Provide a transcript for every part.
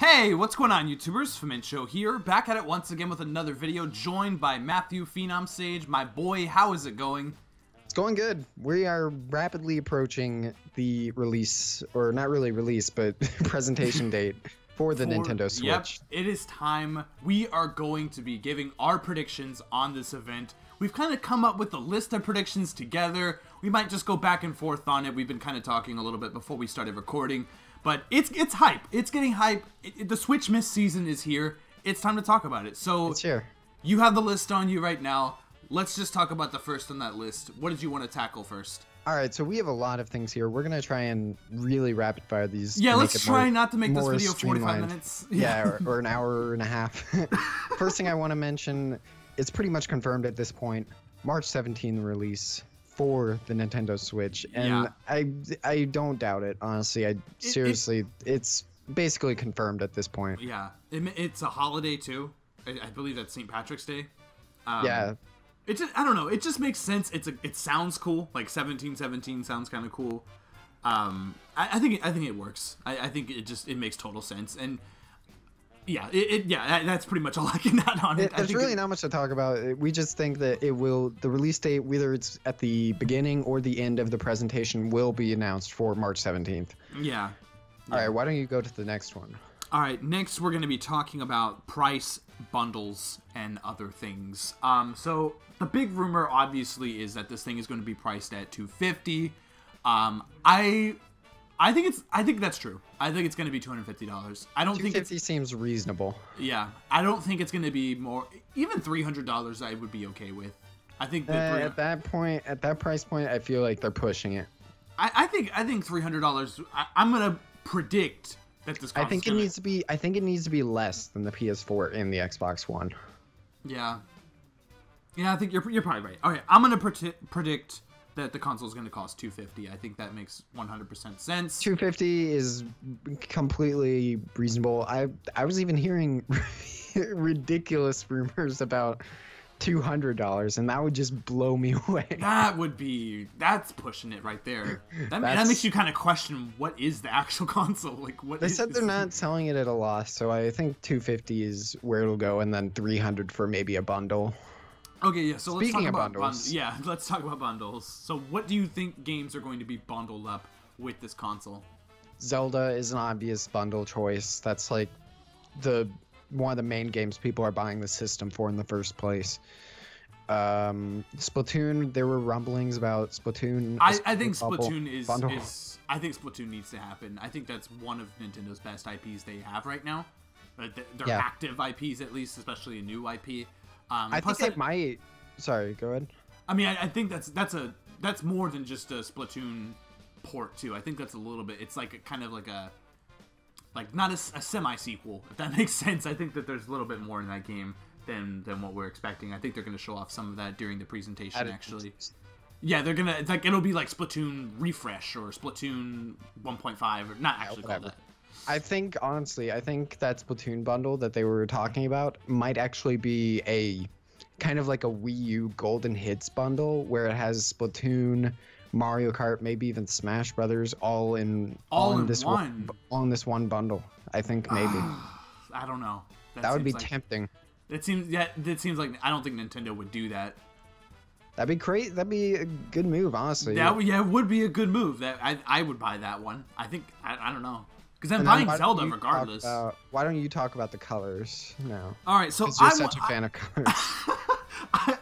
Hey, what's going on, YouTubers? Fuminsho here, back at it once again with another video, joined by Matthew PhenomSage. My boy, how is it going? It's going good. We are rapidly approaching the release, or not really release, but presentation date for the Nintendo Switch. Yep, it is time. We are going to be giving our predictions on this event. We've kind of come up with a list of predictions together. We might just go back and forth on it. We've been kind of talking a little bit before we started recording. But it's hype. It's getting hype. The Switch Miss season is here. It's time to talk about it. So it's here. You have the list on you right now. Let's just talk about the first on that list. What did you want to tackle first? All right, so we have a lot of things here. We're going to try and really rapid fire these. Yeah, let's try not to make this video 45 minutes. Yeah, or an hour and a half. First thing I want to mention, it's pretty much confirmed at this point. March 17th release for the Nintendo Switch, and yeah. I don't doubt it, honestly. Seriously, it's basically confirmed at this point. Yeah, it's a holiday too. I believe that's St. Patrick's Day. Yeah. It just, I don't know. It just makes sense. It sounds cool. Like 1717 sounds kind of cool. I think it works. I think it makes total sense. And yeah, that's pretty much all I can add on it. There's really not much to talk about. We just think that the release date, whether it's at the beginning or the end of the presentation, will be announced for March 17th. Yeah. All right, why don't you go to the next one? All right, next we're going to be talking about price, bundles, and other things. So the big rumor, obviously, is that this thing is going to be priced at $250. I think that's true. I think it's going to be $250. I don't think $250 seems reasonable. Yeah, I don't think it's going to be more. Even $300, I would be okay with. I think that at that price point, I feel like they're pushing it. I think $300. I'm going to predict that this. I think it needs to be less than the PS4 and the Xbox One. Yeah. Yeah, I think you're probably right. Okay, I'm going to predict that the console is going to cost $250. I think that makes 100% sense. $250 is completely reasonable. I was even hearing ridiculous rumors about $200, and that would just blow me away. That's pushing it right there. That makes you kind of question, what is the actual console? Like, what? They said they're not selling it at a loss, so I think $250 is where it'll go, and then $300 for maybe a bundle. Okay, yeah, so let's talk about bundles. Yeah, let's talk about bundles. So what do you think games are going to be bundled up with this console? Zelda is an obvious bundle choice. That's like one of the main games people are buying the system for in the first place. Splatoon, there were rumblings about Splatoon. I think Splatoon I think Splatoon needs to happen. I think that's one of Nintendo's best IPs they have right now. They're active IPs, at least, especially a new IP. I think it might. Sorry, go ahead. I mean, I think that's more than just a Splatoon port too. I think that's a little bit. It's like kind of like not a semi sequel, if that makes sense. I think that there's a little bit more in that game than what we're expecting. I think they're going to show off some of that during the presentation. Actually, yeah, they're gonna it'll be like Splatoon Refresh or Splatoon 1.5 or not actually called that. I think, honestly, that Splatoon bundle that they were talking about might actually be a kind of like a Wii U Golden Hits bundle where it has Splatoon, Mario Kart, maybe even Smash Brothers all in this one bundle. I think maybe. I don't know. That would be tempting. It seems like I don't think Nintendo would do that. That'd be great. That'd be a good move, honestly. It would be a good move. That I would buy that one. I think I don't know. Because I'm buying Zelda regardless. Why don't you talk about the colors now? All right, so you're such a fan of colors.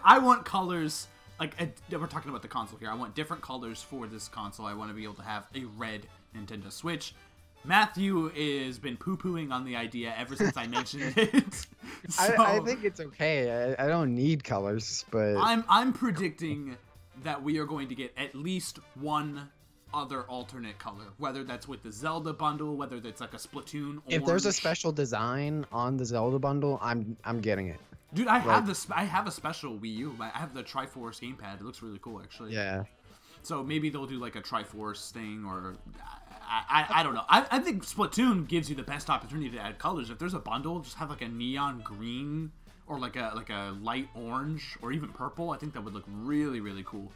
I want colors. We're talking about the console here. I want different colors for this console. I want to be able to have a red Nintendo Switch. Matthew has been poo-pooing on the idea ever since I mentioned it. So, I think it's okay. I don't need colors, but I'm predicting that we are going to get at least one other alternate color, whether that's with the Zelda bundle, whether that's like a Splatoon orange. If there's a special design on the Zelda bundle, I'm getting it. Dude, I have a special Wii U. I have the Triforce gamepad. It looks really cool, actually. Yeah. So maybe they'll do like a Triforce thing, or I don't know. I think Splatoon gives you the best opportunity to add colors. If there's a bundle, just have like a neon green or like a light orange or even purple. I think that would look really, really cool.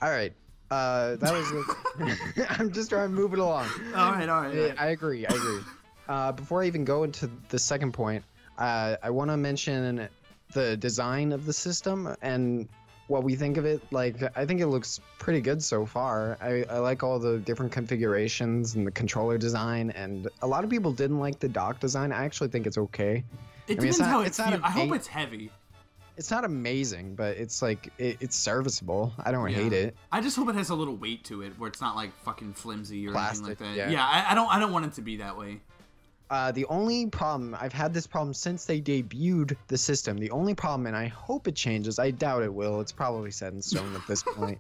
All right. That was. I'm just trying to move it along. All right. I agree. Before I even go into the second point, I want to mention the design of the system and what we think of it. Like, I think it looks pretty good so far. I like all the different configurations and the controller design, and a lot of people didn't like the dock design. I actually think it's okay. It depends how it feels. I hope it's heavy. It's not amazing, but it's like it's serviceable. I don't hate it. I just hope it has a little weight to it, where it's not like fucking flimsy or anything like that. Yeah. I don't want it to be that way. The only problem, I've had this problem since they debuted the system. The only problem, and I hope it changes, I doubt it will. It's probably set in stone at this point.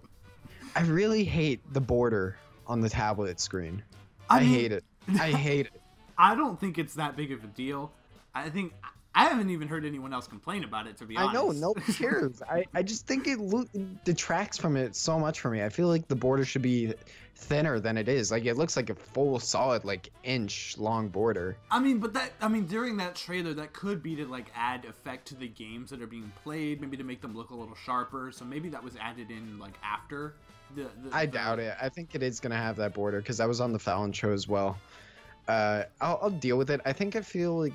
I really hate the border on the tablet screen. I hate it. I hate it. I don't think it's that big of a deal. I haven't even heard anyone else complain about it, to be honest. I know, no one cares. I just think it detracts from it so much for me. I feel like the border should be thinner than it is. Like, it looks like a full solid, like, inch long border. During that trailer, that could be to, like, add effect to the games that are being played, maybe to make them look a little sharper. So maybe that was added in, like, after I doubt it. I think it is going to have that border, because that was on the Fallon show as well. I'll deal with it. I feel like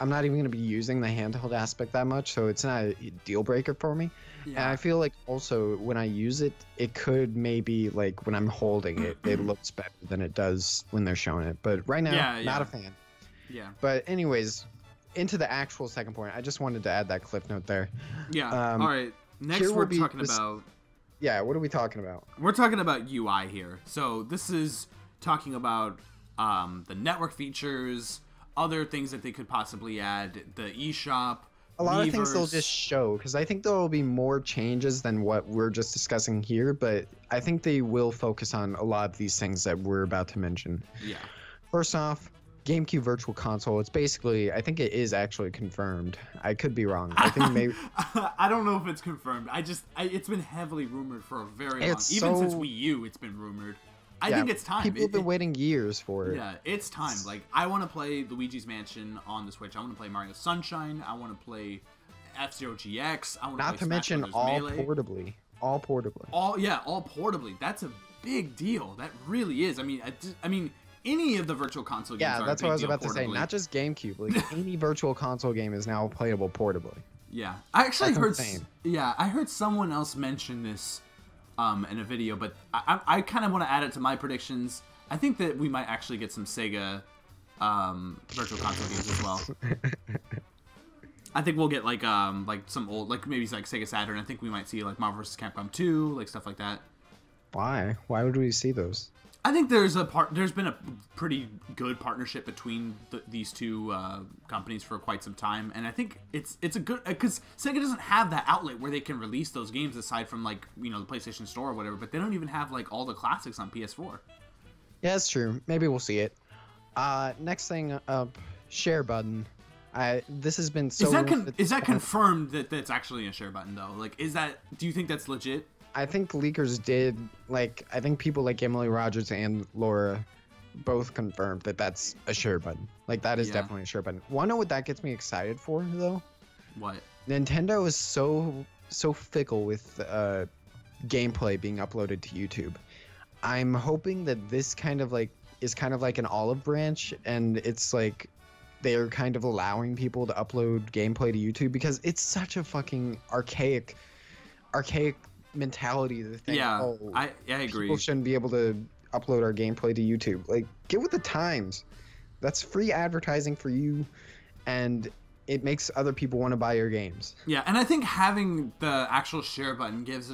I'm not even going to be using the handheld aspect that much, so it's not a deal breaker for me. Yeah. And I feel like also when I use it, it could maybe, like, when I'm holding it, it looks better than it does when they're showing it. But right now, not a fan. Yeah. But anyways, into the actual second point, I just wanted to add that clip note there. Yeah. All right. Next, we're talking about... Yeah, what are we talking about? We're talking about UI here. So this is talking about the network features, other things that they could possibly add, the eShop, a lot of things they'll just show, because I think there will be more changes than what we're just discussing here, but I think they will focus on a lot of these things that we're about to mention. Yeah. First off, GameCube Virtual Console. It's basically, I think it is actually confirmed. I could be wrong. I think maybe. I don't know if it's confirmed. It's been heavily rumored for a very long. Even since Wii U, it's been rumored. I think it's time. People have been waiting years for it. Yeah, it's time. Like, I want to play Luigi's Mansion on the Switch. I want to play Mario Sunshine. I want to play F-Zero GX. I want to play Not to mention Smash all Melee. portably. All portably. All portably. That's a big deal. That really is. I mean, any of the Virtual Console games are a big deal. Yeah, that's what I was about to say. Not just GameCube. Like, any Virtual Console game is now playable portably. Yeah, I actually heard. Yeah, I heard someone else mention this in a video, but I kind of want to add it to my predictions. I think that we might actually get some Sega Virtual Console games as well. I think we'll get like some old, like maybe like Sega Saturn. I think we might see like Marvel vs. Capcom 2, like stuff like that. Why? Why would we see those? I think there's been a pretty good partnership between these two companies for quite some time, and I think it's a good, because Sega doesn't have that outlet where they can release those games aside from, like, you know, the PlayStation Store or whatever. But they don't even have like all the classics on PS4. Yeah, that's true. Maybe we'll see it. Next thing up, share button. This has been so. Is that confirmed that that's actually a share button though? Like, do you think that's legit? I think leakers did, like, I think people like Emily Rogers and Laura both confirmed that that's a share button. Like, that is definitely a share button. Want to know what that gets me excited for, though? What? Nintendo is so fickle with gameplay being uploaded to YouTube. I'm hoping that this kind of, like, is kind of like an olive branch, and it's like they're kind of allowing people to upload gameplay to YouTube, because it's such a fucking archaic mentality to think, I agree. People shouldn't be able to upload our gameplay to YouTube. Like, get with the times. That's free advertising for you, and it makes other people want to buy your games. Yeah, and I think having the actual share button gives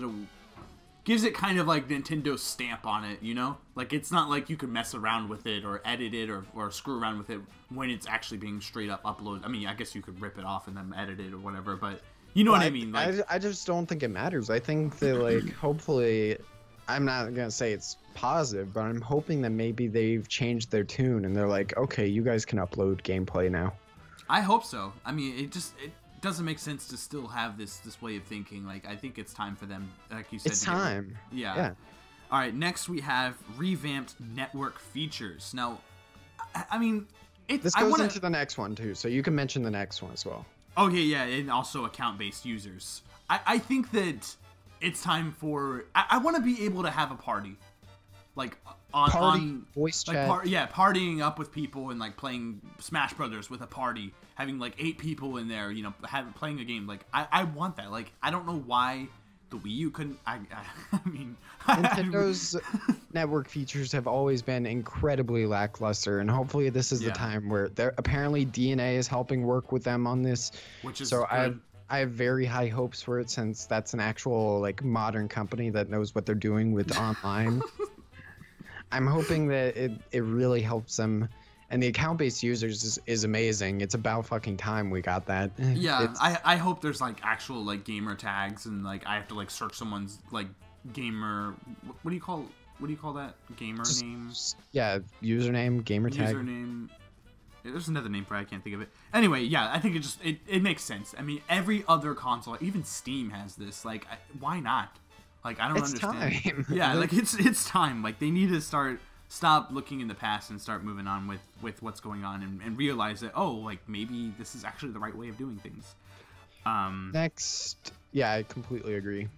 it kind of like Nintendo's stamp on it, you know? Like, it's not like you could mess around with it or edit it or screw around with it when it's actually being straight up uploaded. I mean, I guess you could rip it off and then edit it or whatever, but you know what I mean? Like, I just don't think it matters. I think that, like, hopefully, I'm not going to say it's positive, but I'm hoping that maybe they've changed their tune and they're like, okay, you guys can upload gameplay now. I hope so. I mean, it doesn't make sense to still have this way of thinking. Like, I think it's time for them, like you said. It's time. Yeah. All right, next we have revamped network features. Now, I mean, this goes into the next one, too, so you can mention the next one as well. Okay, yeah, and also account-based users. I think that it's time for... I want to be able to have a party. like voice like chat. partying up with people and like playing Smash Brothers with a party, having like 8 people in there, you know, playing a game. Like I want that. Like I don't know why the Wii U couldn't. I mean, Nintendo's network features have always been incredibly lackluster, and hopefully this is the time where they're apparently DNA is helping work with them on this. Which is so good. I have very high hopes for it, since that's an actual like modern company that knows what they're doing with online. I'm hoping that it really helps them, and the account-based users is amazing. It's about fucking time we got that. Yeah, I hope there's like actual like gamer tags, and like I have to like search someone's like gamer. What do you call that gamer name? Yeah, username, gamer tag. Username. There's another name for it, I can't think of it. Anyway, yeah, I think it makes sense. I mean, every other console, even Steam has this. Like, why not? Like, I don't understand. Time. Yeah, like it's time. Like they need to stop looking in the past and start moving on with what's going on, and realize that, oh, like maybe this is actually the right way of doing things. Next, yeah, I completely agree.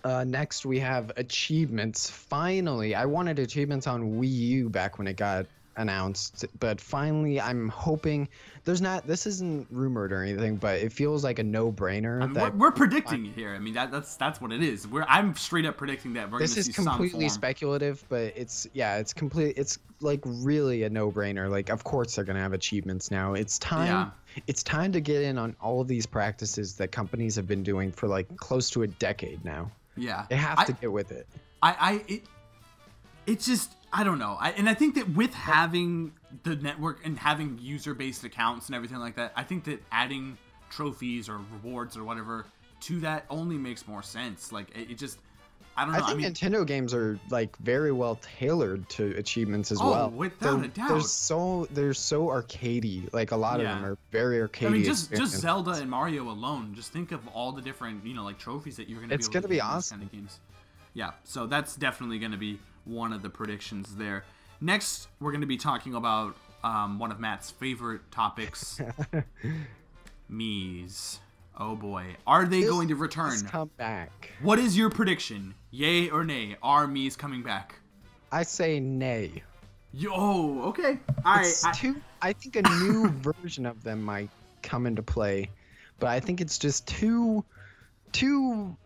Next we have achievements. Finally, I wanted achievements on Wii U back when it got announced, but finally I'm hoping this isn't rumored or anything, but it feels like a no-brainer. I mean, we're predicting it here. I mean, that's what it is. I'm straight up predicting that we're going to see some form. This is completely speculative, but it's like really a no-brainer. Like, of course they're going to have achievements now. It's time. Yeah. It's time to get in on all of these practices that companies have been doing for like close to a decade now. Yeah. They have to get with it. It's just, I don't know. And I think that with having the network and having user-based accounts and everything like that, I think that adding trophies or rewards or whatever to that only makes more sense. Like, it just, I don't know. I mean, Nintendo games are like very well tailored to achievements as well. Without a doubt. They're so arcadey. Like, a lot of them are very arcadey. I mean, just Zelda and Mario alone. Just think of all the different, you know, like trophies that you're going to be able to get in awesome. These kind of games. Yeah, so that's definitely going to be one of the predictions there. Next, we're going to be talking about one of Matt's favorite topics, Mii's. Oh boy, are they going to return? Come back. What is your prediction? Yay or nay? Are Mii's coming back? I say nay. Okay. I think a new version of them might come into play, but I think it's just too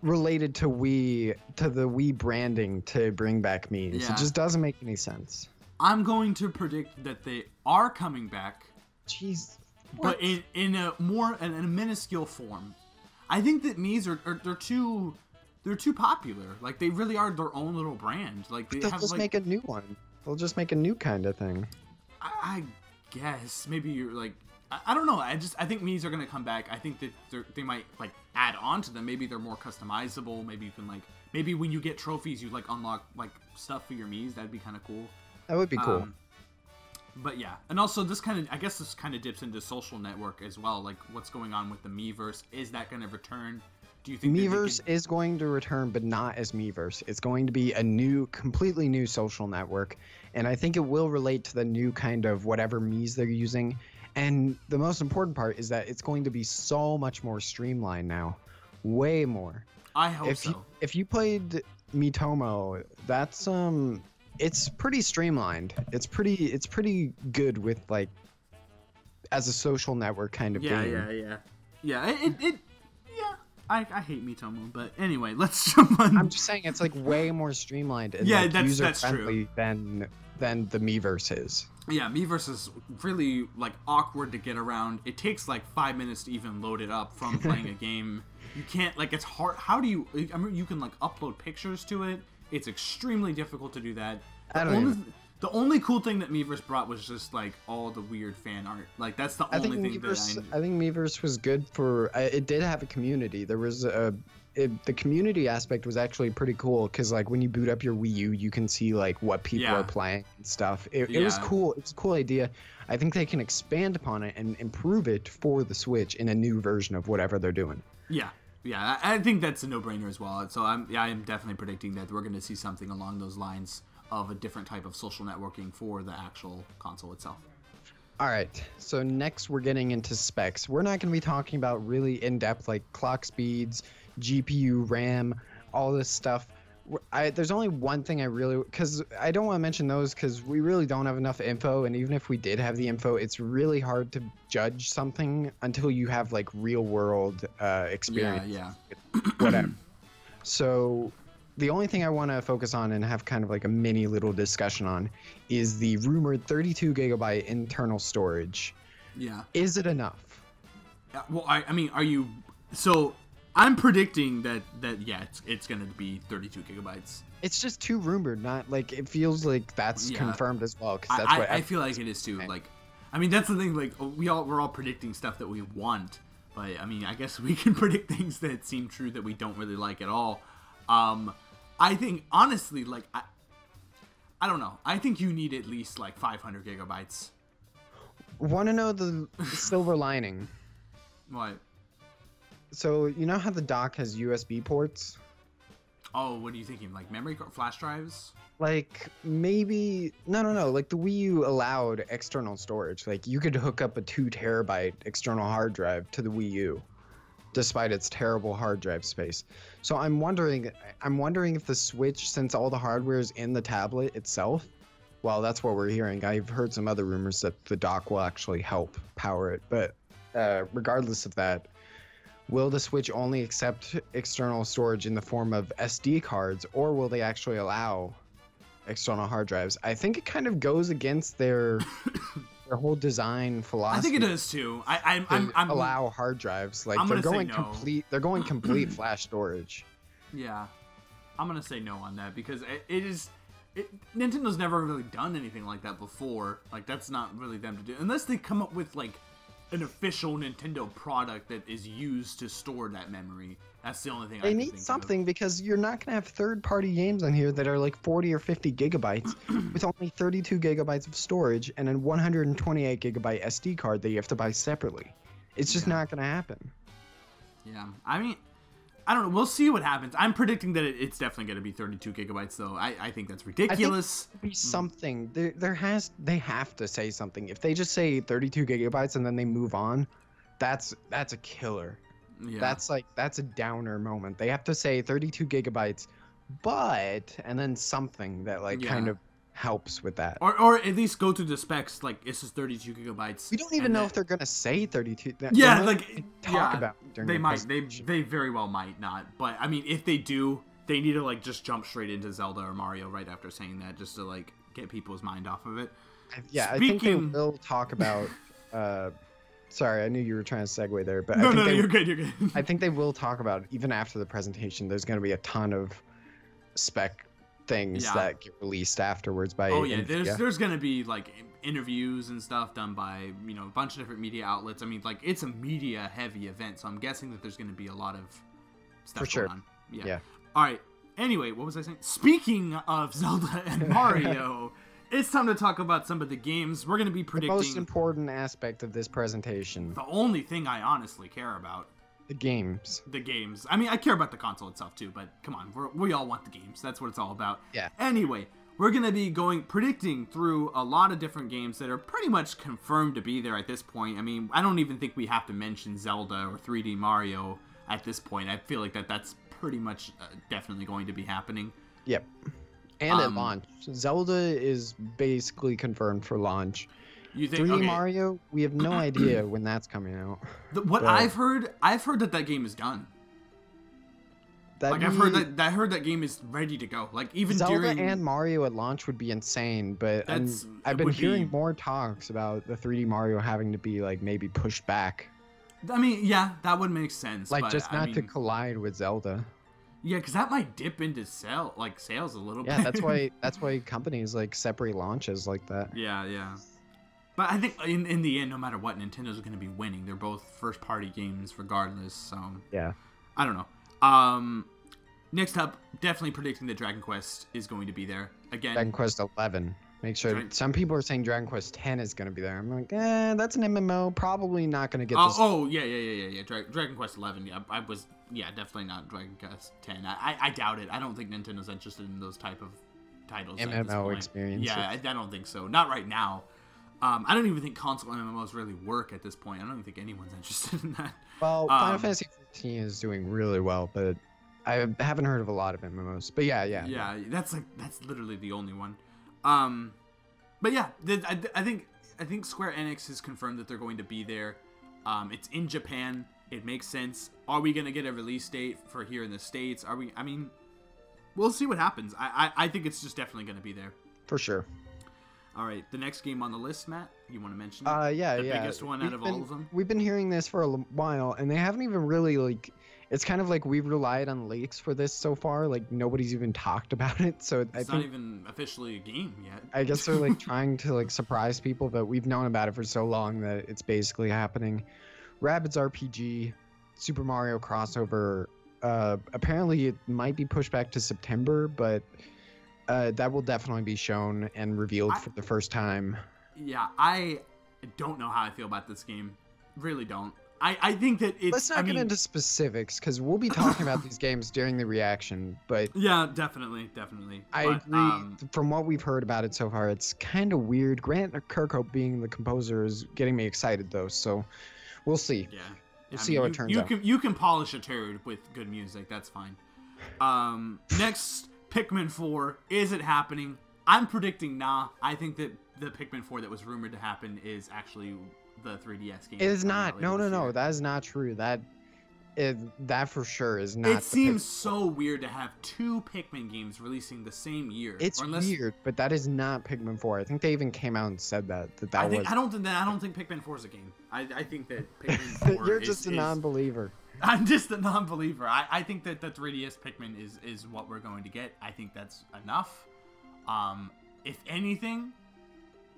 related to the Wii branding to bring back Mii's. Yeah. It just doesn't make any sense. I'm going to predict that they are coming back. Jeez. But in a minuscule form. I think that Mii's they're too popular. Like, they really are their own little brand. Like, they'll just make a new one. They'll just make a new kind of thing. I guess maybe you're like, I don't know. I think Mii's are gonna come back. I think that they might like add on to them. Maybe they're more customizable. Maybe you can maybe when you get trophies, you like unlock like stuff for your Mii's. That'd be kind of cool. That would be cool. But yeah, and also this kind of dips into social network as well. Like, what's going on with the Miiverse? Is that going to return? Do you think Miiverse is going to return, but not as Miiverse? It's going to be a completely new social network, and I think it will relate to the new kind of whatever Mii's they're using. And the most important part is that it's going to be so much more streamlined now, way more. I hope so. If you played Miitomo, that's it's pretty streamlined. It's pretty good with like as a social network kind of game. Yeah. I hate Miitomo, but anyway, let's jump on. I'm just saying it's like way more streamlined and user friendly than the Miiverse is. Yeah, Miiverse is really like awkward to get around. It takes like 5 minutes to even load it up from playing a game. You can't it's hard. How do you? I mean, you can like upload pictures to it. It's extremely difficult to do that. The only cool thing that Miiverse brought was just like all the weird fan art. Like, that's the only thing I think Miiverse was good for. It did have a community. There was the community aspect was actually pretty cool because like when you boot up your Wii U, you can see like what people are playing and stuff. It was cool. It's a cool idea. I think they can expand upon it and improve it for the Switch in a new version of whatever they're doing. Yeah, I think that's a no-brainer as well. So I'm definitely predicting that we're going to see something along those lines of a different type of social networking for the actual console itself. All right, so next we're getting into specs. We're not going to be talking about really in-depth like clock speeds, GPU, RAM, all this stuff. There's only one thing I really, because I don't want to mention those because we really don't have enough info, and even if we did have the info, it's really hard to judge something until you have like real world experience. Yeah. Whatever. So the only thing I want to focus on and have kind of like a mini little discussion on is the rumored 32 gigabyte internal storage. Yeah. Is it enough? Well, I mean, are you? So I'm predicting that yeah, it's gonna be 32 gigabytes. It's just too rumored, not like it feels like that's confirmed as well. Because that's I feel like it is too. Like, I mean, that's the thing. Like, we're all predicting stuff that we want, but I mean, I guess we can predict things that seem true that we don't really like at all. I think honestly, like, I don't know. I think you need at least like 500 gigabytes. Want to know the silver lining? What? So you know how the dock has USB ports? Oh, what are you thinking? Like memory card, flash drives? Like maybe no. Like the Wii U allowed external storage. Like you could hook up a 2 terabyte external hard drive to the Wii U, despite its terrible hard drive space. So I'm wondering if the Switch, since all the hardware is in the tablet itself, well, that's what we're hearing. I've heard some other rumors that the dock will actually help power it, but regardless of that, will the Switch only accept external storage in the form of SD cards, or will they actually allow external hard drives? I think it kind of goes against their whole design philosophy. I think it does too. I'm allow hard drives. Like they're going complete flash storage. Yeah, I'm gonna say no on that because Nintendo's never really done anything like that before. Like that's not really them to do unless they come up with like an official Nintendo product that is used to store that memory. That's the only thing they need something because you're not gonna have third-party games on here that are like 40 or 50 gigabytes with only 32 gigabytes of storage and a 128 gigabyte SD card that you have to buy separately. It's just not gonna happen. Yeah, I mean, I don't know. We'll see what happens. I'm predicting that it's definitely going to be 32 gigabytes, though. I think that's ridiculous. I think be something. They have to say something. If they just say 32 gigabytes and then they move on, that's a killer. Yeah. That's a downer moment. They have to say 32 gigabytes, and then something that kind of helps with that. Or at least go through the specs, like this is 32 gigabytes. We don't even know if they're gonna say 32. Yeah, like talk about during they might. They very well might not. But I mean, if they do, they need to like just jump straight into Zelda or Mario right after saying that, just to like get people's mind off of it. Yeah, I think they will talk about. Sorry, I knew you were trying to segue there, but no, you're good. You're good. I think they will talk about even after the presentation. There's going to be a ton of spec things that get released afterwards by. Oh yeah, there's going to be like interviews and stuff done by a bunch of different media outlets. I mean, like it's a media heavy event, so I'm guessing that there's going to be a lot of stuff going on. Yeah. All right. Anyway, what was I saying? Speaking of Zelda and Mario. It's time to talk about some of the games. We're going to be predicting... The most important aspect of this presentation. The only thing I honestly care about. The games. The games. I mean, I care about the console itself too, but come on. We all want the games. That's what it's all about. Yeah. Anyway, we're going to be predicting through a lot of different games that are pretty much confirmed to be there at this point. I mean, I don't even think we have to mention Zelda or 3D Mario at this point. I feel like that's pretty much definitely going to be happening. Yep. And at launch. Zelda is basically confirmed for launch. You think 3D Mario, we have no idea when that's coming out. I've heard that game is done. I've heard that game is ready to go. Like even Zelda and Mario at launch would be insane, but I've been hearing more talks about the 3D Mario having to be like maybe pushed back. I mean, yeah, that would make sense. Like just not to collide with Zelda. Yeah, because that might dip into sales a little bit. Yeah, that's why companies like separate launches like that. Yeah. But I think in the end, no matter what, Nintendo's going to be winning. They're both first-party games regardless, so... Yeah. I don't know. Next up, definitely predicting that Dragon Quest is going to be there. Again... Dragon Quest 11. Make sure... Some people are saying Dragon Quest 10 is going to be there. I'm like, that's an MMO. Probably not going to get this... Oh, yeah. Dragon Quest 11, yeah. I was... Yeah, definitely not Dragon Quest 10. I doubt it. I don't think Nintendo's interested in those type of titles. MMO experience. Yeah, I don't think so. Not right now. I don't even think console MMOs really work at this point. I don't even think anyone's interested in that. Well, Final Fantasy 14 is doing really well, but I haven't heard of a lot of MMOs, but yeah. Yeah, that's literally the only one. But yeah, I think Square Enix has confirmed that they're going to be there. It's in Japan. It makes sense. Are we gonna get a release date for here in the States? Are we? I mean, we'll see what happens. I think it's just definitely gonna be there. For sure. All right, the next game on the list, Matt, you want to mention? Yeah. The biggest one out of all of them. We've been hearing this for a while, and they haven't even really like. It's kind of like we've relied on leaks for this so far. Like nobody's even talked about it, so it's not even officially a game yet. I guess they're like trying to like surprise people, but we've known about it for so long that it's basically happening. Rabbids RPG, Super Mario crossover. Apparently, it might be pushed back to September, but that will definitely be shown and revealed for the first time. Yeah, I don't know how I feel about this game. Really don't. I think that it's... Let's not get into specifics, because we'll be talking about these games during the reaction, but... Yeah, definitely. I agree. From what we've heard about it so far, it's kind of weird. Grant Kirkhope being the composer is getting me excited, though, so we'll see. Yeah. We'll see how it turns out. You can polish a turd with good music. That's fine. Next, Pikmin 4. Is it happening? I'm predicting nah. I think that the Pikmin 4 that was rumored to happen is actually... the 3DS game. It is not. No. That is not true. That for sure is not. It seems so weird to have two Pikmin games releasing the same year. It's weird, but that is not Pikmin 4. I think they even came out and said that was. I don't think Pikmin 4 is a game. I think that Pikmin 4 You're just a non-believer. I'm just a non-believer. I think that the 3DS Pikmin is what we're going to get. I think that's enough. If anything.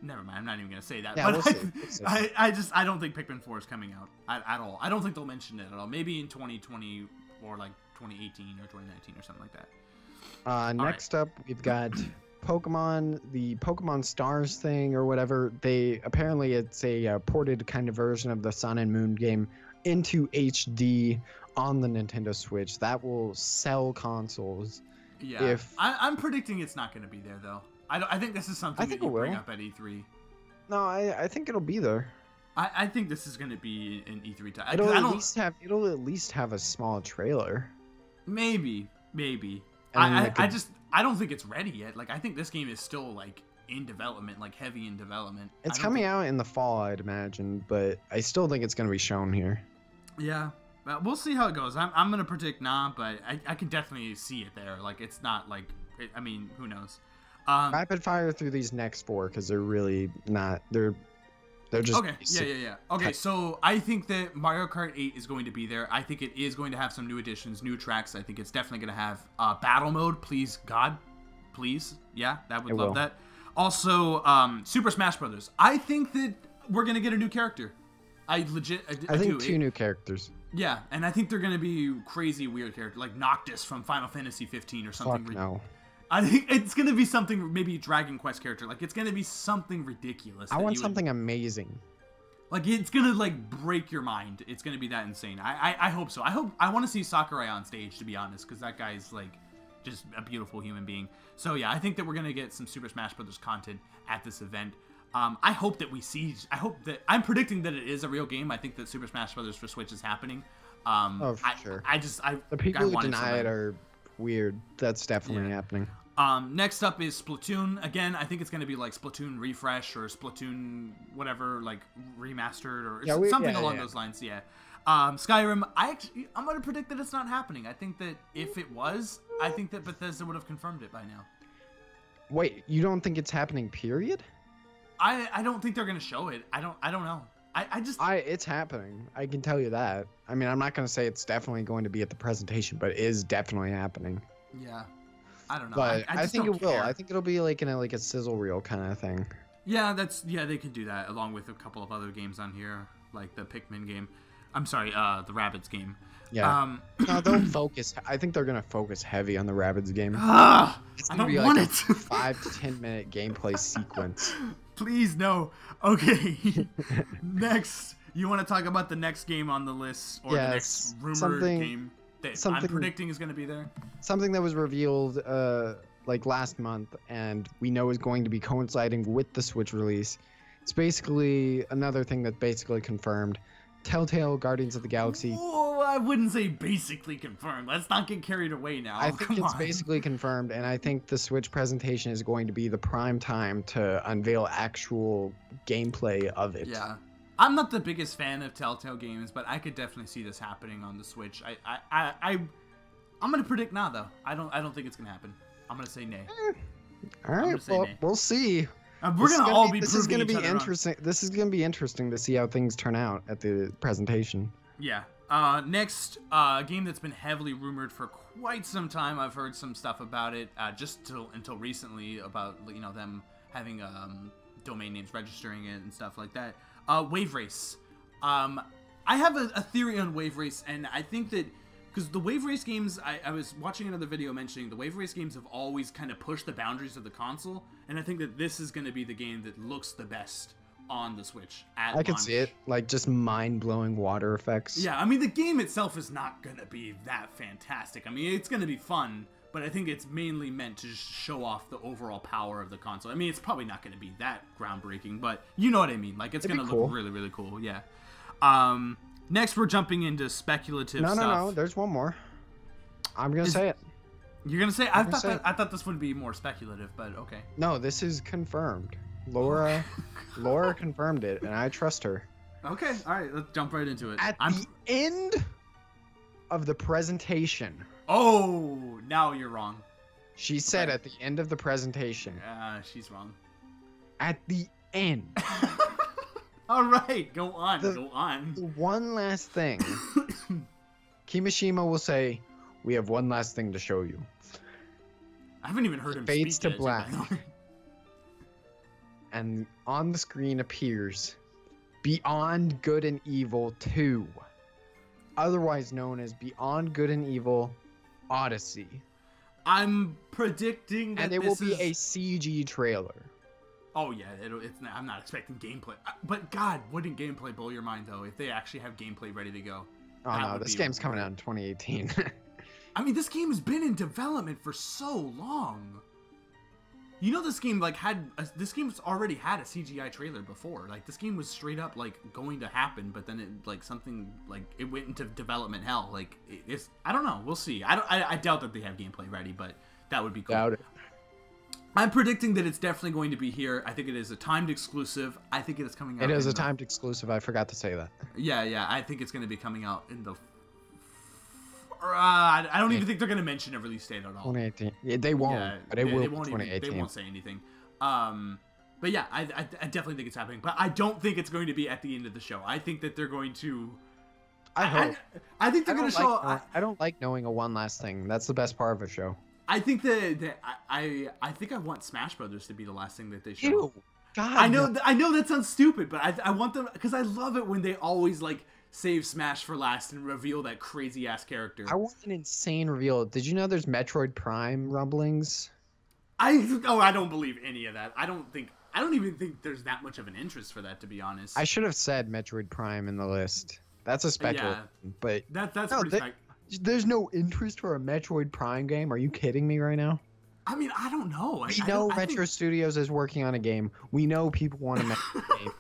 Never mind, I'm not even going to say that. Yeah, but we'll see. I don't think Pikmin 4 is coming out at all. I don't think they'll mention it at all. Maybe in 2020 or like 2018 or 2019 or something like that. Next up, we've got Pokemon, the Pokemon Stars thing or whatever. Apparently it's a ported kind of version of the Sun and Moon game into HD on the Nintendo Switch. That will sell consoles. Yeah, I'm predicting it's not going to be there though. I think this is something that you bring up at E3. No, I think it'll be there. I think this is going to be an E3 time. It'll at least have a small trailer. Maybe. I don't think it's ready yet. Like I think this game is still like in development, like heavy in development. It's coming out in the fall, I'd imagine, but I still think it's going to be shown here. Yeah. We'll see how it goes. I'm going to predict nah, but I can definitely see it there. Like it's not like I mean, who knows? Rapid fire through these next four because they're really not. They're just okay. Yeah. Okay, so I think that Mario Kart 8 is going to be there. I think it is going to have some new additions, new tracks. I think it's definitely going to have battle mode. Please, God, please. Yeah, that would love that. Also, Super Smash Brothers. I think that we're going to get a new character. I think two new characters. Yeah, and I think they're going to be crazy weird characters like Noctis from Final Fantasy 15 or something. Fuck no. I think it's going to be something, maybe Dragon Quest character. Like, it's going to be something ridiculous. I want something amazing. Like, it's going to, like, break your mind. It's going to be that insane. I hope so. I want to see Sakurai on stage, to be honest, because that guy's, like, just a beautiful human being. So, yeah, I think that we're going to get some Super Smash Brothers content at this event. I hope that I'm predicting that it is a real game. I think that Super Smash Brothers for Switch is happening. For sure. The people who deny it are weird. That's definitely happening. Next up is Splatoon. Again, I think it's going to be like Splatoon Refresh or Splatoon whatever, like remastered or something along those lines. Yeah. Skyrim. I'm going to predict that it's not happening. I think that if it was, I think that Bethesda would have confirmed it by now. Wait, you don't think it's happening? Period. I don't think they're going to show it. I don't know. It's happening. I can tell you that. I mean, I'm not going to say it's definitely going to be at the presentation, but it is definitely happening. Yeah. I don't know. But I think it will. I think it'll be like in a sizzle reel kind of thing. Yeah, they could do that along with a couple of other games on here, like the Pikmin game. I'm sorry, the Rabbids game. Yeah. No, they'll focus. I think they're gonna focus heavy on the Rabbids game. It's gonna be like a 5 to 10 minute gameplay sequence. Please no. Okay. Next, you want to talk about the next game on the list or the next rumored game that I'm predicting is going to be there? Something that was revealed like last month and we know is going to be coinciding with the Switch release. It's basically another thing that's basically confirmed. Telltale Guardians of the Galaxy. Oh, I wouldn't say basically confirmed. Let's not get carried away now. I think Come it's on. basically confirmed, and I think the Switch presentation is going to be the prime time to unveil actual gameplay of it. Yeah. I'm not the biggest fan of Telltale games, but I could definitely see this happening on the Switch. I'm gonna predict now though. I don't think it's gonna happen. I'm gonna say nay. All right, well, we'll see. We're gonna all be. This is gonna be interesting. This is gonna be interesting to see how things turn out at the presentation. Yeah. Next, game that's been heavily rumored for quite some time. I've heard some stuff about it, until recently about them having domain names, registering it and stuff like that. Wave Race. I have a theory on Wave Race, and I think that because the Wave Race games, I was watching another video mentioning the Wave Race games have always kind of pushed the boundaries of the console, and I think that this is going to be the game that looks the best on the Switch at I could launch. see it, like just mind-blowing water effects. Yeah, I mean, the game itself is not going to be that fantastic. I mean, it's going to be fun, but I think it's mainly meant to just show off the overall power of the console. I mean, it's probably not going to be that groundbreaking, but you know what I mean. Like, it's going to look really, really cool, yeah. Next, we're jumping into speculative stuff. No, there's one more. I'm going to say it. You're going to say it? I thought this would be more speculative, but okay. No, this is confirmed. Laura confirmed it, and I trust her. Okay, all right, let's jump right into it. At the end of the presentation. Oh, now you're wrong. She said at the end of the presentation. She's wrong. At the end. All right, go on. The one last thing. Kimishima will say, "We have one last thing to show you." I haven't even heard him speak. Fades to black. And on the screen appears Beyond Good and Evil 2, otherwise known as Beyond Good and Evil Odyssey. I'm predicting that and it will be a CG trailer. Oh yeah, I'm not expecting gameplay. But God, wouldn't gameplay blow your mind though if they actually have gameplay ready to go? Oh no, this game's coming out in 2018. I mean, this game has been in development for so long. You know, this game this game's already had a CGI trailer before. Like, this game was straight up like going to happen, but then it went into development hell. Like, I don't know. We'll see. I doubt that they have gameplay ready, but that would be cool. Doubt it. I'm predicting that it's definitely going to be here. I think it is a timed exclusive. I think it is coming out. It is a timed exclusive. I forgot to say that. Yeah. I think it's going to be coming out in the. I don't even think they're going to mention a release date at all. 2018. Yeah, they won't. Yeah, but it will be 2018. They won't say anything. But yeah, I definitely think it's happening. But I don't think it's going to be at the end of the show. I think that they're going to. I hope. I think they're going to show. I don't like knowing a one last thing. That's the best part of a show. I think that I think I want Smash Brothers to be the last thing that they show. Ew. God. I know that sounds stupid, but I want them because I love it when they always like save Smash for last and reveal that crazy ass character. I want an insane reveal. Did you know there's Metroid Prime rumblings? I don't believe any of that. I don't even think there's that much of an interest for that, to be honest. I should have said Metroid Prime in the list. That's a speculation, but that's pretty. There's no interest for a Metroid Prime game. Are you kidding me right now? I mean, I don't know. We know Retro Studios is working on a game. We know people want to make a game.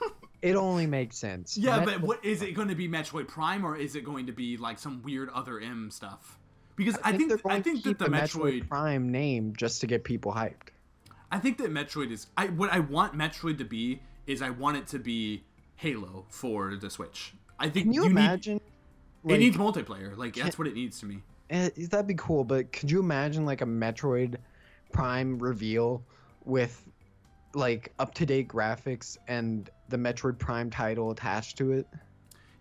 It only makes sense. Yeah, but what is it going to be? Metroid Prime, or is it going to be like some weird other M stuff? Because I think that the Metroid Prime name just to get people hyped. I think that Metroid is. What I want Metroid to be is I want it to be Halo for the Switch. I think. Can you imagine? It needs multiplayer. Like that's what it needs to me. That'd be cool, but could you imagine like a Metroid Prime reveal with like up-to-date graphics and the Metroid Prime title attached to it?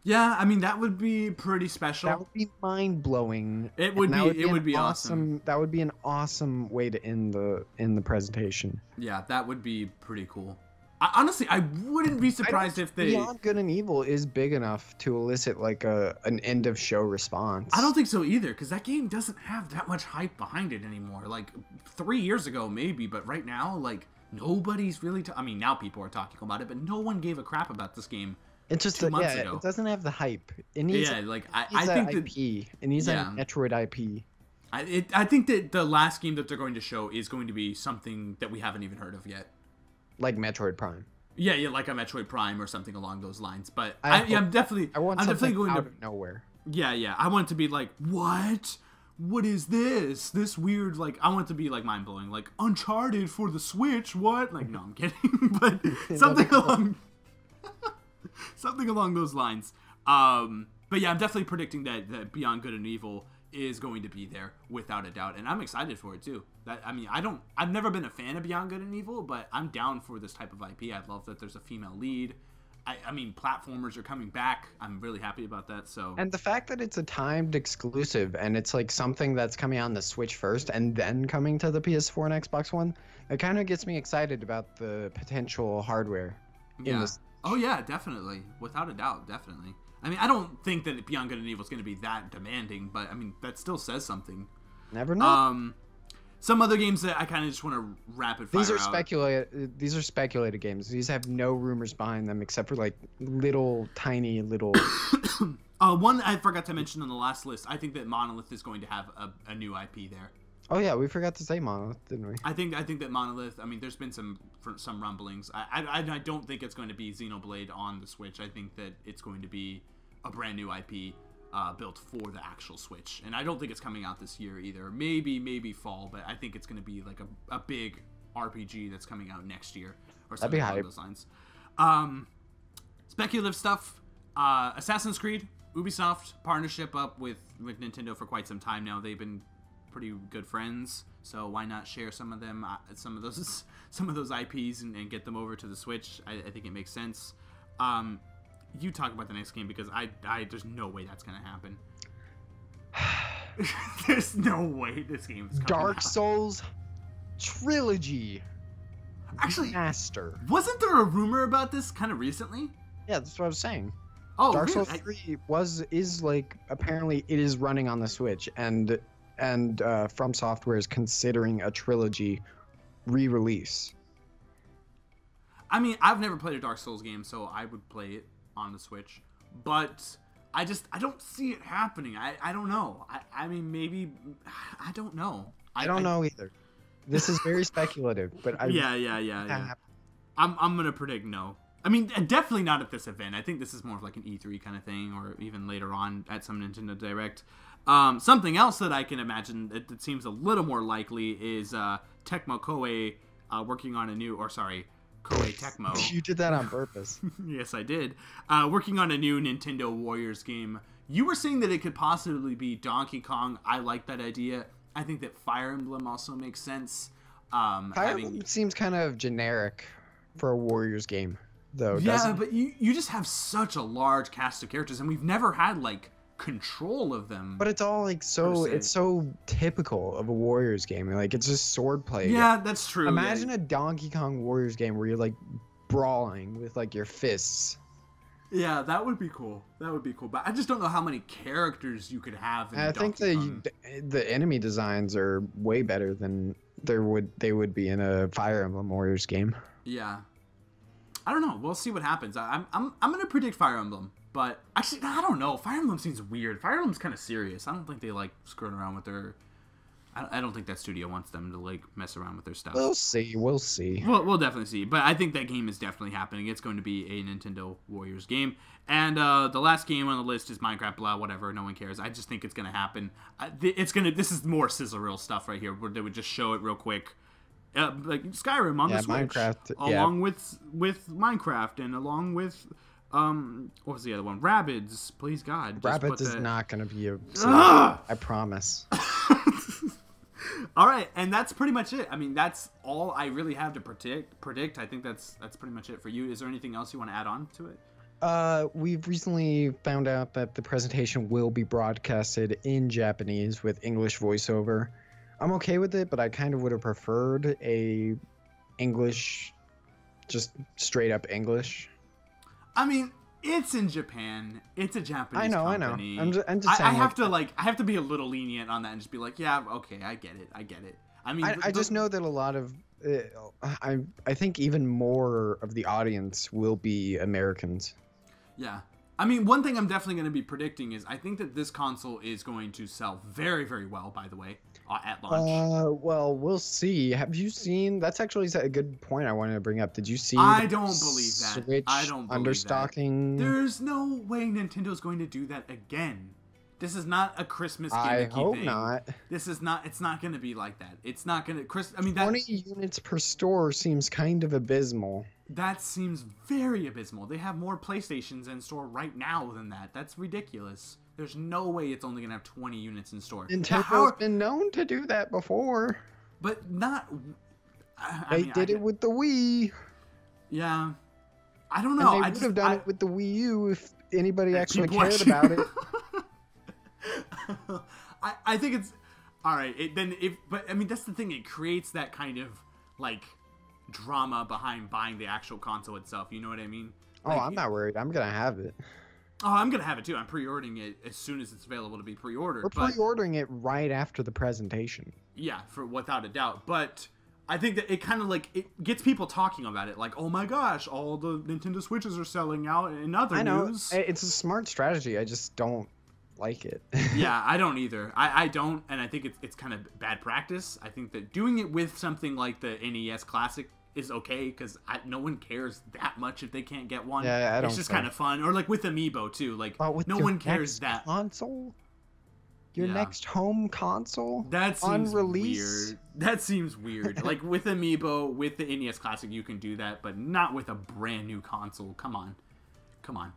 Yeah, I mean that would be pretty special. That would be mind-blowing. It would be awesome. That would be an awesome way to end the presentation. Yeah, that would be pretty cool. Honestly, I wouldn't be surprised if they... Beyond Good and Evil is big enough to elicit like an end-of-show response. I don't think so either, because that game doesn't have that much hype behind it anymore. Like, 3 years ago, maybe, but right now, like, nobody's really... I mean, now people are talking about it, but no one gave a crap about this game. It's just 2 months ago. It doesn't have the hype. It needs, I think that IP. It needs a Metroid IP. I think that the last game that they're going to show is going to be something that we haven't even heard of yet. Like Metroid Prime. Yeah, like a Metroid Prime or something along those lines. But I I'm definitely going out to of nowhere. Yeah. I want it to be like, what? What is this? This weird, like, I want it to be, like, mind-blowing. Like, Uncharted for the Switch, what? Like, no, I'm kidding. But something along those lines. But yeah, I'm definitely predicting that Beyond Good and Evil is going to be there, without a doubt. And I'm excited for it, too. I've never been a fan of Beyond Good and Evil, but I'm down for this type of IP. I love that there's a female lead. I mean, platformers are coming back. I'm really happy about that. So, and the fact that it's a timed exclusive and it's like something that's coming on the Switch first and then coming to the PS4 and Xbox One, it kind of gets me excited about the potential hardware in this. Oh yeah, definitely, without a doubt, definitely. I mean, I don't think that Beyond Good and Evil is going to be that demanding, but I mean, that still says something. Never know. Some other games that I kind of just want to rapid fire out. These are speculated games. These have no rumors behind them except for like tiny little. One I forgot to mention on the last list. I think that Monolith is going to have a new IP there. Oh yeah, we forgot to say Monolith, didn't we? I think that Monolith. I mean, there's been some rumblings. I don't think it's going to be Xenoblade on the Switch. I think that it's going to be a brand new IP. Built for the actual Switch, and I don't think it's coming out this year either. Maybe fall, but I think it's going to be like a big RPG that's coming out next year or something along those lines. Speculative stuff. Assassin's Creed, Ubisoft partnership up with Nintendo for quite some time now. They've been pretty good friends, so why not share some of those IPs and get them over to the Switch? I think it makes sense. You talk about the next game because there's no way that's gonna happen. There's no way this game is coming Dark out. Souls trilogy. Actually, master. Wasn't there a rumor about this kind of recently? Yeah, that's what I was saying. Oh, Dark really? Souls 3 is like apparently it is running on the Switch, and From Software is considering a trilogy re-release. I mean, I've never played a Dark Souls game, so I would play it on the Switch, but I don't see it happening. I don't know. I mean, maybe, I don't know. I don't know either. This is very speculative, but yeah. I'm gonna predict no. I mean, definitely not at this event. I think this is more of like an E3 kind of thing, or even later on at some Nintendo Direct. Something else that I can imagine that seems a little more likely is Tecmo Koei working on a new, Koei Tecmo. You did that on purpose. Yes, I did. Working on a new Nintendo Warriors game. You were saying that it could possibly be Donkey Kong. I like that idea. I think that Fire Emblem also makes sense. Fire Emblem seems kind of generic for a Warriors game, though. Yeah, but you just have such a large cast of characters, and we've never had like control of them. But it's all like it's so typical of a Warriors game. Like it's just swordplay. Yeah, that's true. Imagine a Donkey Kong Warriors game where you're like brawling with like your fists. Yeah, that would be cool. But I just don't know how many characters you could have in I think the enemy designs are way better than they would be in a Fire Emblem Warriors game. Yeah. I don't know. We'll see what happens. I'm gonna predict Fire Emblem. But actually, I don't know. Fire Emblem seems weird. Fire Emblem's kind of serious. I don't think they like screwing around with their. I don't think that studio wants them to like mess around with their stuff. We'll see. We'll definitely see. But I think that game is definitely happening. It's going to be a Nintendo Warriors game. And the last game on the list is Minecraft. Blah, whatever. No one cares. I just think it's going to happen. This is more sizzle reel stuff right here, where they would just show it real quick. Like Skyrim on the Switch, Minecraft, along with Minecraft and along with. What was the other one? Rabbids, please God. Rabbids is not going to be I promise. All right, and that's pretty much it. I mean, that's all I really have to predict. I think that's pretty much it for you. Is there anything else you want to add on to it? We've recently found out that the presentation will be broadcasted in Japanese with English voiceover. I'm okay with it, but I kind of would have preferred a English, just straight up English. I mean, it's in Japan. It's a Japanese company. I know. I'm just saying. I have to be a little lenient on that and just be like, yeah, okay, I get it. I mean, I just know that a lot of, I think even more of the audience will be Americans. Yeah. I mean, one thing I'm definitely going to be predicting is I think that this console is going to sell very, very well, by the way. at launch. Well, we'll see. Have you seen? That's actually a good point I wanted to bring up. Did you see? I don't believe that. Switch I don't believe understocking. that. There's no way Nintendo's going to do that again. This is not a Christmas gimmicky I hope thing. not. This is not. It's not going to be like that. It's not going to. I mean, 20 units per store seems kind of abysmal. That seems very abysmal. They have more PlayStations in store right now than that. That's ridiculous. There's no way it's only going to have 20 units in store. Nintendo's been known to do that before. But not... They did it with the Wii. Yeah. I don't know. And they would have done it with the Wii U if anybody actually cared about it. I think it's... Alright, but I mean, that's the thing. It creates that kind of, like, drama behind buying the actual console itself. You know what I mean? Like, I'm not worried. I'm going to have it. Oh, I'm going to have it too. I'm pre-ordering it as soon as it's available to be pre-ordered. We're pre-ordering it right after the presentation. Yeah, without a doubt. But I think that it kind of like, it gets people talking about it. Like, oh my gosh, all the Nintendo Switches are selling out. In other news. It's a smart strategy. I just don't like it. Yeah, I don't either. I don't, and I think it's kind of bad practice. I think that doing it with something like the NES Classic is okay, because no one cares that much if they can't get one. Yeah, it's just kind of fun. Or like with Amiibo too. Like, no one cares that console. Your next home console. That seems weird. That seems weird. Like with Amiibo, with the NES Classic, you can do that, but not with a brand new console. Come on.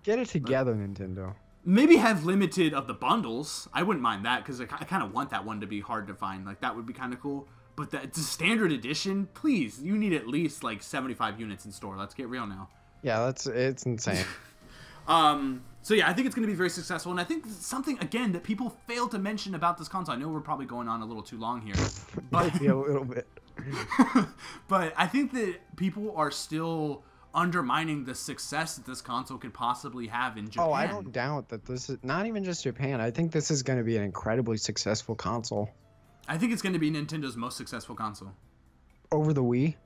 Get it together, Nintendo. Maybe have limited of the bundles. I wouldn't mind that, because I kind of want that one to be hard to find. Like, that would be kind of cool. But it's a standard edition. Please, you need at least like 75 units in store. Let's get real now. Yeah, it's insane. So yeah, I think it's going to be very successful, and I think something again that people fail to mention about this console. I know we're probably going on a little too long here, but maybe a little bit. But I think that people are still undermining the success that this console could possibly have in Japan. Oh, I don't doubt that this is not even just Japan. I think this is going to be an incredibly successful console. I think it's going to be Nintendo's most successful console. Over the Wii?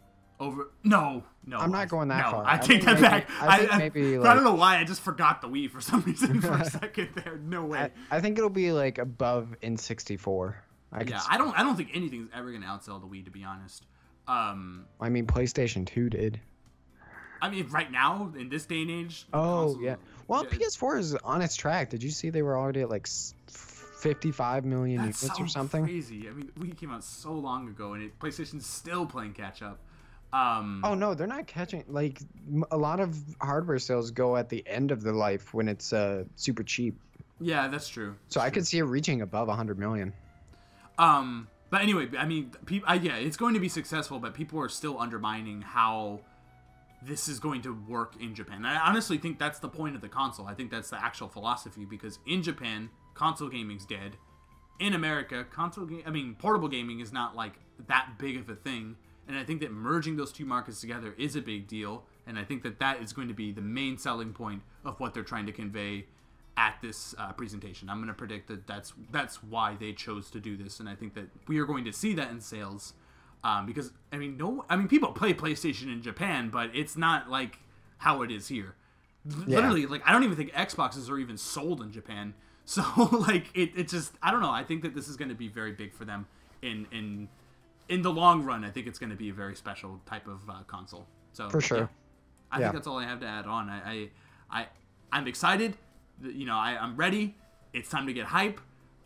No. I'm not going that far. I take that back. I think maybe I don't know why. I just forgot the Wii for some reason for a second there. No way. I think it'll be like above N64. I don't think anything's ever going to outsell the Wii, to be honest. I mean, PlayStation 2 did. I mean, right now, in this day and age. Yeah. Well, PS4 is on its track. Did you see they were already at like 55 million units or something? That's crazy. I mean, Wii came out so long ago, and PlayStation's still playing catch up. Oh no, they're not catching. Like, a lot of hardware sales go at the end of the life when it's super cheap. Yeah, that's true. So I could see it reaching above 100 million. But anyway, I mean, yeah, it's going to be successful, but people are still undermining how this is going to work in Japan. I honestly think that's the point of the console. I think that's the actual philosophy, because in Japan, console gaming's dead. In America, portable gaming is not like that big of a thing. And I think that merging those two markets together is a big deal. And I think that is going to be the main selling point of what they're trying to convey at this presentation. I'm going to predict that that's why they chose to do this. And I think that we are going to see that in sales. Because, people play PlayStation in Japan, but it's not like how it is here. Yeah. Literally, like, I don't even think Xboxes are even sold in Japan. So, like, it just, I don't know. I think that this is going to be very big for them in the long run. I think it's going to be a very special type of console. So for sure, yeah. I think that's all I have to add on. I'm excited. I'm ready. It's time to get hype.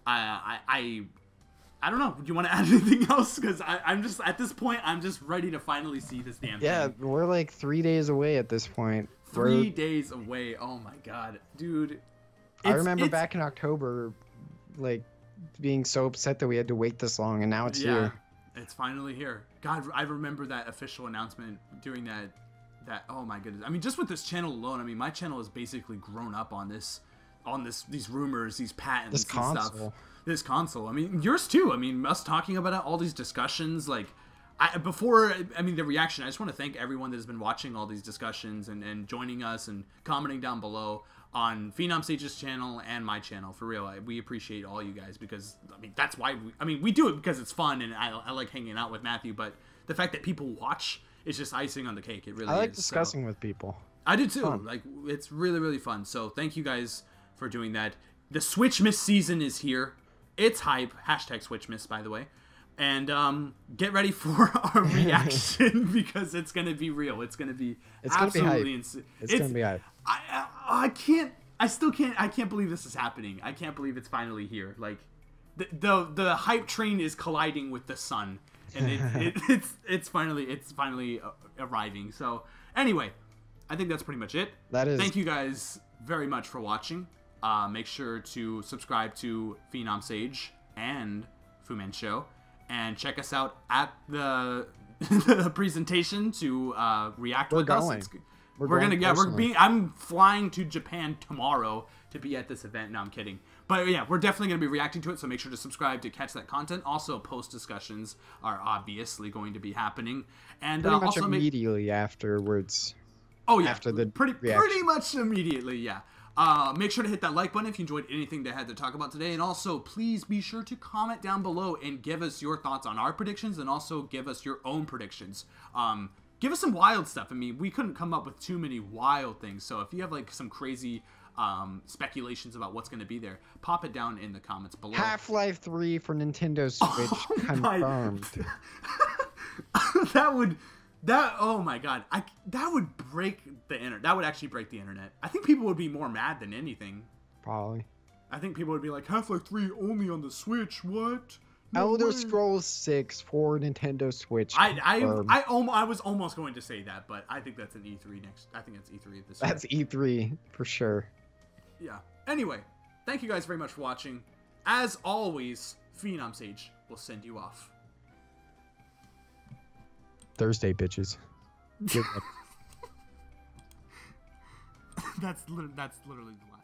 I don't know. Do you want to add anything else? Because I'm just, at this point, I'm just ready to finally see this damn thing. Yeah, we're like 3 days away at this point. 3 days away. Oh my god, dude. I remember back in October, like, being so upset that we had to wait this long, and now it's here. It's finally here. God, I remember that official announcement during that. Oh my goodness. I mean, just with this channel alone, I mean, my channel has basically grown up on these rumors, these patents, and stuff. This console. I mean, yours too. I mean, us talking about it, all these discussions, like, the reaction, I just want to thank everyone that has been watching all these discussions and joining us and commenting down below on PhenomSage's channel and my channel. For real, we appreciate all you guys, because, I mean, that's why we do it, because it's fun, and I like hanging out with Matthew, but the fact that people watch is just icing on the cake. It really is. I like discussing with people. I do too. Fun. Like, it's really, really fun. So thank you guys for doing that. The Switchmas season is here. It's hype. # Switchmas, by the way. And get ready for our reaction because it's gonna be real. It's gonna be absolutely insane. It's gonna be hype. I can't believe this is happening. I can't believe it's finally here. Like the hype train is colliding with the sun, and it's finally arriving. So anyway, I think that's pretty much it. That is. Thank you guys very much for watching. Make sure to subscribe to PhenomSage and Fuminsho, and check us out at the presentation to react with us. I'm flying to Japan tomorrow to be at this event. No, I'm kidding. But yeah, we're definitely going to be reacting to it, so make sure to subscribe to catch that content. Also, post discussions are obviously going to be happening. And pretty much also immediately afterwards. Oh yeah, after the pretty much immediately, yeah. Make sure to hit that like button if you enjoyed anything that I had to talk about today. And also, please be sure to comment down below and give us your thoughts on our predictions, and also give us your own predictions. Give us some wild stuff. I mean, we couldn't come up with too many wild things. So if you have like some crazy speculations about what's going to be there, pop it down in the comments below. Half-Life 3 for Nintendo Switch confirmed. Oh my god, that would break the internet. That would actually break the internet. I think people would be more mad than anything. Probably. I think people would be like, Half-Life 3 only on the Switch. What? No Elder way. Scrolls 6 for Nintendo Switch. I was almost going to say that, but I think that's an E3 next. I think that's E3 this year. That's E3 for sure. Yeah. Anyway, thank you guys very much for watching. As always, PhenomSage will send you off. Thursday, bitches. That's literally the last.